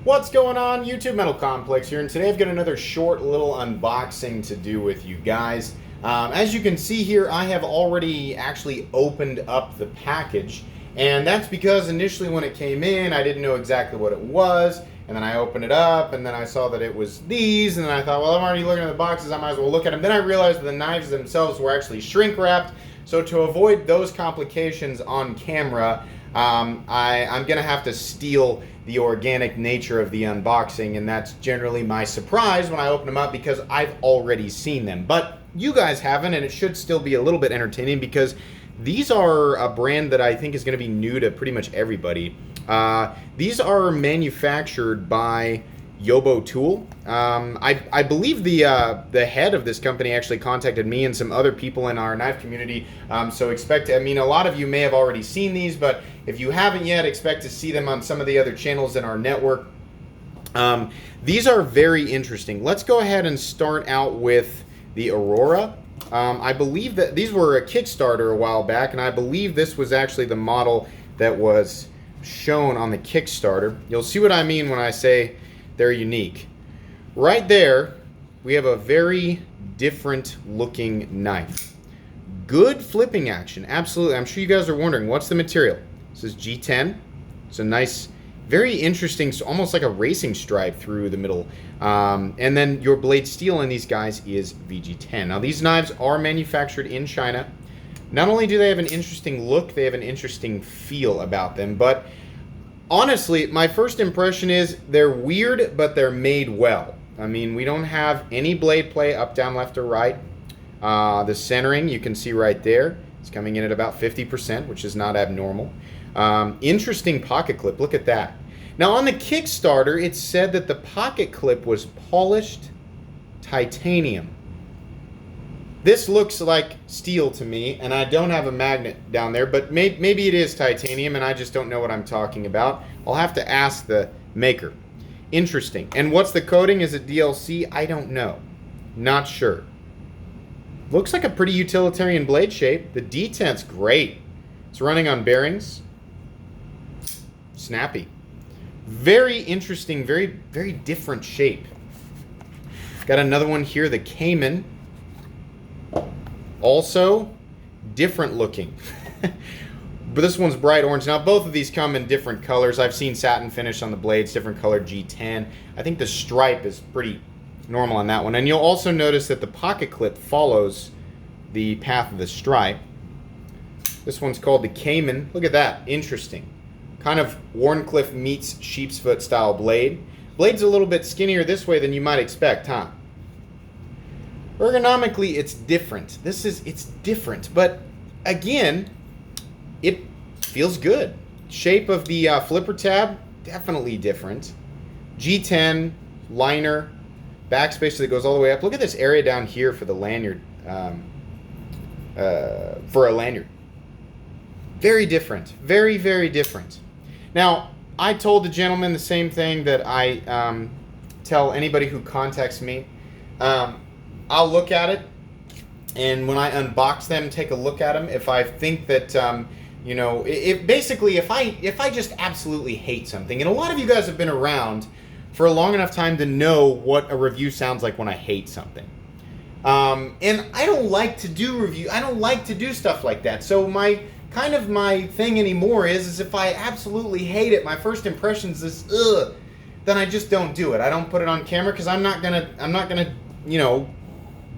What's going on? YouTube Metal Complex here, and today I've got another short little unboxing to do with you guys. As you can see here, I have already actually opened up the package, and that's because initially when it came in, I didn't know exactly what it was, and then I opened it up, and then I saw that it was these, and then I thought, well, I'm already looking at the boxes, I might as well look at them. Then I realized that the knives themselves were actually shrink wrapped, so to avoid those complications on camera, I'm going to have to steal the organic nature of the unboxing, and that's generally my surprise when I open them up because I've already seen them. But you guys haven't, and it should still be a little bit entertaining because these are a brand that I think is going to be new to pretty much everybody. These are manufactured by Yobo tool. I believe the head of this company actually contacted me and some other people in our knife community. So expect, I mean, a lot of you may have already seen these, but if you haven't yet, expect to see them on some of the other channels in our network. These are very interesting. Let's go ahead and start out with the Aurora. I believe that these were a Kickstarter a while back, and I believe this was actually the model that was shown on the Kickstarter. You'll see what I mean when I say they're unique. Right there, we have a very different looking knife. Good flipping action, absolutely. I'm sure you guys are wondering, what's the material? This is G10. It's a nice, very interesting, almost like a racing stripe through the middle. And then your blade steel in these guys is VG10. Now these knives are manufactured in China. Not only do they have an interesting look, they have an interesting feel about them, but honestly, my first impression is they're weird, but they're made well. I mean, we don't have any blade play up, down, left, or right. The centering, you can see right there, it's coming in at about 50%, which is not abnormal. Interesting pocket clip, look at that. Now on the Kickstarter, it said that the pocket clip was polished titanium. This looks like steel to me, and I don't have a magnet down there, but maybe it is titanium, and I just don't know what I'm talking about. I'll have to ask the maker. Interesting. And what's the coating? Is it DLC? I don't know. Not sure. Looks like a pretty utilitarian blade shape. The detent's great. It's running on bearings. Snappy. Very interesting, very, very different shape. Got another one here, the Cayman. Also, different looking. But this one's bright orange. Now, both of these come in different colors. I've seen satin finish on the blades, different color G10. I think the stripe is pretty normal on that one. And you'll also notice that the pocket clip follows the path of the stripe. This one's called the Cayman. Look at that. Interesting. Kind of Wharncliffe meets sheepsfoot style blade. Blade's a little bit skinnier this way than you might expect, huh? Ergonomically, it's different. It's different, but again, it feels good. Shape of the flipper tab, definitely different. G10, liner, backspace that goes all the way up. Look at this area down here for the lanyard, for a lanyard. Very different, very, very different. Now, I told the gentleman the same thing that I tell anybody who contacts me. I'll look at it, and when I unbox them, take a look at them. If I think that, you know, if I just absolutely hate something, and a lot of you guys have been around for a long enough time to know what a review sounds like when I hate something. And I don't like to do review. I don't like to do stuff like that. So my thing anymore is if I absolutely hate it, my first impression is this, ugh, then I just don't do it. I don't put it on camera because I'm not gonna, you know,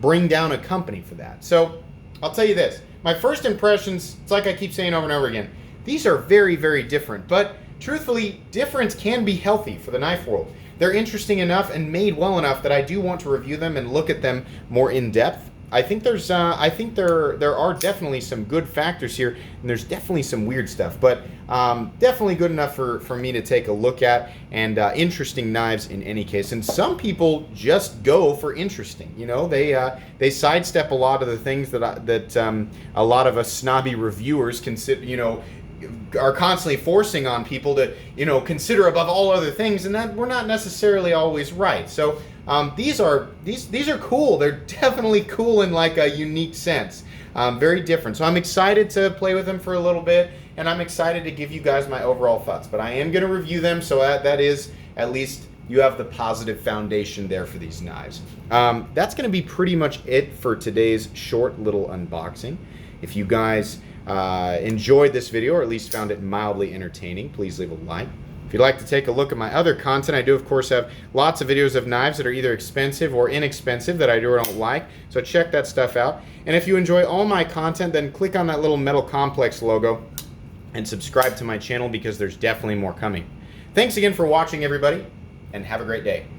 bring down a company for that. So I'll tell you this, my first impressions, it's like I keep saying over and over again, these are very, very different, but truthfully, difference can be healthy for the knife world. They're interesting enough and made well enough that I do want to review them and look at them more in depth. I think there are definitely some good factors here, and there's definitely some weird stuff, but definitely good enough for me to take a look at, and interesting knives in any case. And some people just go for interesting. You know, they sidestep a lot of the things that a lot of us snobby reviewers consider, you know, are constantly forcing on people to, you know, consider above all other things, and that we're not necessarily always right. So these are cool. They're definitely cool in like a unique sense. Very different. So I'm excited to play with them for a little bit, and I'm excited to give you guys my overall thoughts. But I am going to review them, so that is at least you have the positive foundation there for these knives. That's going to be pretty much it for today's short little unboxing. If you guys enjoyed this video, or at least found it mildly entertaining, please leave a like. If you'd like to take a look at my other content, I do of course have lots of videos of knives that are either expensive or inexpensive that I do or don't like, so check that stuff out. And if you enjoy all my content, then click on that little Metal Complex logo and subscribe to my channel, because there's definitely more coming. Thanks again for watching, everybody, and have a great day.